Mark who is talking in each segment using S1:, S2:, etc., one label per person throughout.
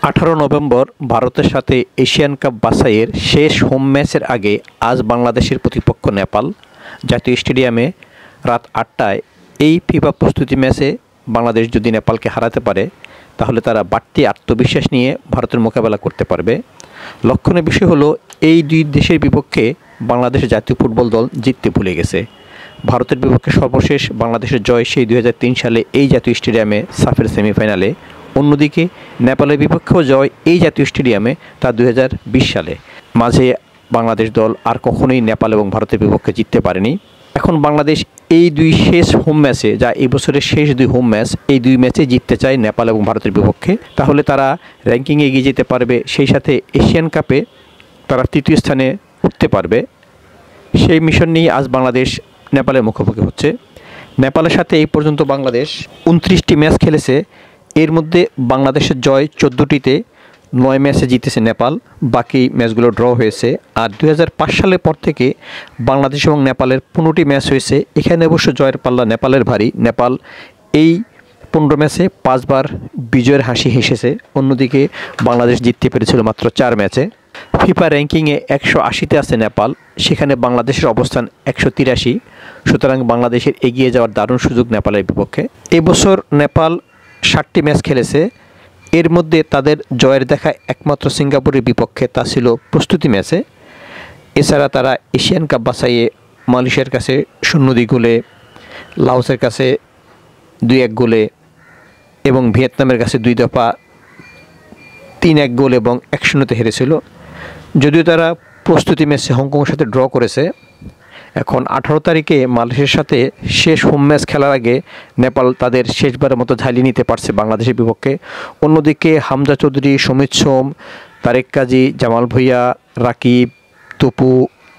S1: 18 November ভারতের সাথে Asian cup বাছাইয়ের শেষ হোম ম্যাচের আগে আজ বাংলাদেশের প্রতিপক্ষ নেপাল জাতীয় স্টেডিয়ামে রাত 8টায় এই ফিফা প্রস্তুতি ম্যাচে বাংলাদেশ যদি নেপালকে হারাতে পারে তাহলে তারা বাড়তি আত্মবিশ্বাস নিয়ে ভারতের মোকাবেলা করতে পারবে। লক্ষণীয় বিষয় হলো এই দুই দেশের বিপক্ষে বাংলাদেশের জাতীয় ফুটবল দল জিততে ভুলে গেছে। ভারতের বিপক্ষে সর্বশেষ বাংলাদেশের জয় সেই 2003 সালে এই জাতীয় স্টেডিয়ামে সাফের সেমিফাইনালে। অন্যদিকে নেপালের বিপক্ষেও জয় এই জাতীয় স্টেডিয়ামে তা 2020 সালে। মাঝে বাংলাদেশ দল আর কখনোই নেপাল এবং ভারতের বিপক্ষে জিততে পারেনি। এখন বাংলাদেশ এই দুই শেষ হোম ম্যাচে, যা এই বছরের শেষ দুই হোম ম্যাচ, এই দুই ম্যাচে জিততে চায় নেপাল এবং ভারতের বিপক্ষে। তাহলে তারা র্যাঙ্কিংয়ে এগিয়ে যেতে পারবে, সেই সাথে এশিয়ান কাপে তারা তৃতীয় স্থানে উঠতে পারবে। সেই মিশন নিয়ে আজ বাংলাদেশ নেপালের মুখোমুখি হচ্ছে। নেপালের সাথে এই পর্যন্ত বাংলাদেশ 29টি ম্যাচ খেলেছে। এর মধ্যে বাংলাদেশের জয় 14টিতে, 9 ম্যাচে জিতেছে নেপাল, বাকি ম্যাচগুলো ড্র হয়েছে। আর 2005 সালের পর থেকে বাংলাদেশ এবং নেপালের 15টি ম্যাচ হয়েছে। এখানে অবশ্য জয়ের পাল্লা নেপালের ভারী। নেপাল এই 15 ম্যাচে 5 বার বিজয়ের হাসি হেসেছে। অন্যদিকে বাংলাদেশ জিততে পেরেছিল মাত্র 4 ম্যাচে। ফিফা র্যাঙ্কিংয়ে 180তে আছে নেপাল, সেখানে বাংলাদেশের অবস্থান 183। সুতরাং বাংলাদেশের এগিয়ে যাওয়ার দারুণ সুযোগ নেপালের বিপক্ষে। এবছর নেপাল 60টি ম্যাচ খেলেছে। এর মধ্যে তাদের জয়ের দেখা একমাত্র সিঙ্গাপুরের বিপক্ষে, তা ছিল প্রস্তুতি ম্যাচে। এছাড়া তারা এশিয়ান কাপ বাছাইয়ে মালয়েশিয়ার কাছে 0-2 গোলে, লাওসের কাছে 2-1 গোলে এবং ভিয়েতনামের কাছে 2 দফা 3-1 গোল এবং 1-0তে হেরেছিল। যদিও তারা প্রস্তুতি ম্যাচে হংকংয়ের সাথে ড্র করেছে। এখন 18 তারিখে মালয়েশিয়ার সাথে শেষ হোম ম্যাচ খেলার আগে নেপাল তাদের শেষবারের মতো ঝালিয়ে নিতে পারছে বাংলাদেশের বিপক্ষে। অন্যদিকে হামজা চৌধুরী, সমিত সোম, তারেক কাজী, জামাল ভুঁইয়া, রাকিব, তপু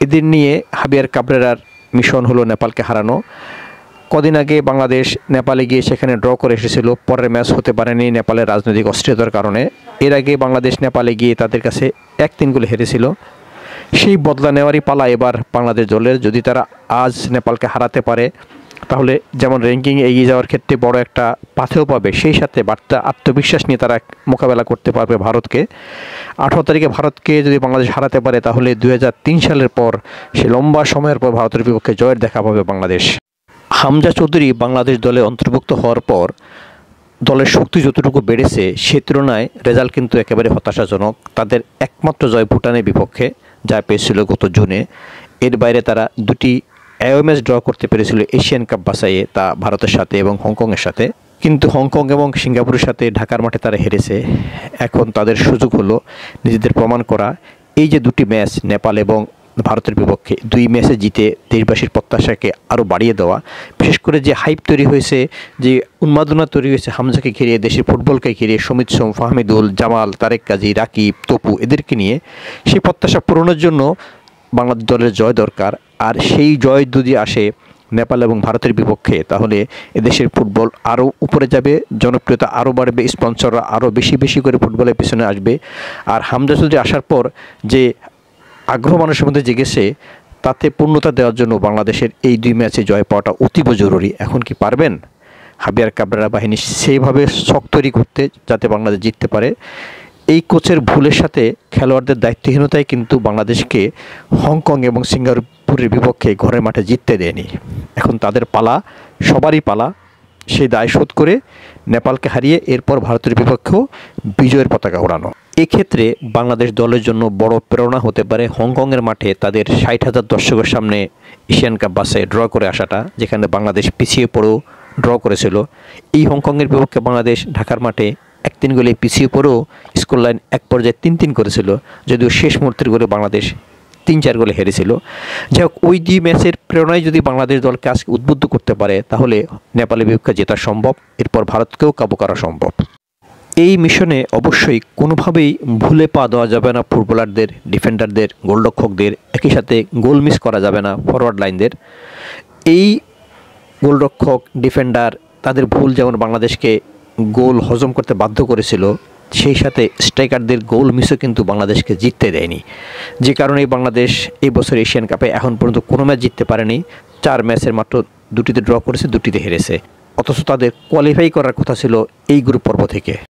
S1: এদের নিয়ে হাবিয়ার কাবরেরার মিশন হলো নেপালকে হারানো। কদিন আগে বাংলাদেশ নেপালে গিয়ে সেখানে ড্র করে এসেছিল, পরের ম্যাচ হতে পারেনি নেপালের রাজনৈতিক অস্থিরতার কারণে। এর আগে বাংলাদেশ নেপালে গিয়ে তাদের কাছে 1-3 গোলে হেরেছিল। সেই বদলা নেওয়ারই পালা এবার বাংলাদেশ দলের। যদি তারা আজ নেপালকে হারাতে পারে তাহলে যেমন র্যাঙ্কিংয়ে এগিয়ে যাওয়ার ক্ষেত্রে বড় একটা পাথেও পাবে, সেই সাথে বার্তা আত্মবিশ্বাস নিয়ে তারা মোকাবেলা করতে পারবে ভারতকে। 18 তারিখে ভারতকে যদি বাংলাদেশ হারাতে পারে তাহলে 2003 সালের পর, সে লম্বা সময়ের পর ভারতের বিপক্ষে জয়ের দেখা পাবে বাংলাদেশ। হামজা চৌধুরী বাংলাদেশ দলে অন্তর্ভুক্ত হওয়ার পর দলের শক্তি যতটুকু বেড়েছে সে তুলনায় রেজাল্ট কিন্তু একেবারে হতাশাজনক। তাদের একমাত্র জয় ভুটানের বিপক্ষে, যা পেয়েছিল গত জুনে। এর বাইরে তারা 2টি ম্যাচ ড্র করতে পেরেছিল এশিয়ান কাপ বাছাইয়ে, তা ভারতের সাথে এবং হংকংয়ের সাথে। কিন্তু হংকং এবং সিঙ্গাপুরের সাথে ঢাকার মাঠে তারা হেরেছে। এখন তাদের সুযোগ হলো নিজেদের প্রমাণ করা। এই যে 2টি ম্যাচ নেপাল এবং ভারতের বিপক্ষে, 2 ম্যাচে জিতে দেশবাসীর প্রত্যাশাকে আরও বাড়িয়ে দেওয়া। বিশেষ করে যে হাইপ তৈরি হয়েছে, যে উন্মাদনা তৈরি হয়েছে হামজাকে ঘিরে, দেশের ফুটবলকে ঘিরে, সমিত সোম, ফাহমিদুল, জামাল, তারেক কাজী, রাকিব, তপু এদেরকে নিয়ে, সেই প্রত্যাশা পূরণের জন্য বাংলাদেশ দলের জয় দরকার। আর সেই জয় যদি আসে নেপাল এবং ভারতের বিপক্ষে তাহলে এদেশের ফুটবল আরও উপরে যাবে, জনপ্রিয়তা আরও বাড়বে, স্পন্সররা আরও বেশি বেশি করে ফুটবলের পিছনে আসবে। আর হামজা চৌধুরী আসার পর যে আগ্রহ মানুষের মধ্যে জেগেছে, তাতে পূর্ণতা দেওয়ার জন্য বাংলাদেশের এই 2 ম্যাচে জয় পাওয়াটা অতীব জরুরি। এখন কি পারবেন হাবিয়ার কাবরেরা বাহিনী সেইভাবে শক্ত তৈরি করতে যাতে বাংলাদেশ জিততে পারে? এই কোচের ভুলের সাথে খেলোয়াড়দের দায়িত্বহীনতাই কিন্তু বাংলাদেশকে হংকং এবং সিঙ্গাপুরের বিপক্ষে ঘরের মাঠে জিততে দেয়নি। এখন তাদের পালা, সবারই পালা সেই দায় শোধ করে নেপালকে হারিয়ে এরপর ভারতের বিপক্ষেও বিজয়ের পতাকা ওড়ানো। এক্ষেত্রে বাংলাদেশ দলের জন্য বড় প্রেরণা হতে পারে হংকংয়ের মাঠে তাদের 60,000 দর্শকের সামনে এশিয়ান কাপ বাছাই ড্র করে আসাটা, যেখানে বাংলাদেশ পিছিয়ে পড়েও ড্র করেছিল। এই হংকংয়ের বিপক্ষে বাংলাদেশ ঢাকার মাঠে 1-3 গোলে পিছিয়ে পড়েও স্কোর লাইন এক পর্যায়ে 3-3 করেছিল, যদিও শেষ মুহূর্তের গোলে বাংলাদেশ 3-4 গোলে হেরেছিল। যাই হোক, ওই 2 ম্যাচের প্রেরণায় যদি বাংলাদেশ দলকে আজকে উদ্বুদ্ধ করতে পারে তাহলে নেপালের বিপক্ষে জেতা সম্ভব, এরপর ভারতকেও কাবু করা সম্ভব। এই মিশনে অবশ্যই কোনোভাবেই ভুলে পা দেওয়া যাবে না ফুটবলারদের, ডিফেন্ডারদের, গোলরক্ষকদের, একই সাথে গোল মিস করা যাবে না ফরওয়ার্ড লাইনদের। এই গোলরক্ষক, ডিফেন্ডার, তাদের ভুল যেমন বাংলাদেশকে গোল হজম করতে বাধ্য করেছিল, সেই সাথে স্ট্রাইকারদের গোল মিসও কিন্তু বাংলাদেশকে জিততে দেয়নি। যে কারণেই বাংলাদেশ এই বছর এশিয়ান কাপে এখন পর্যন্ত কোনো ম্যাচ জিততে পারেনি। 4 ম্যাচের মাত্র 2টিতে ড্র করেছে, 2টিতে হেরেছে। অথচ তাদের কোয়ালিফাই করার কথা ছিল এই গ্রুপ পর্ব থেকে।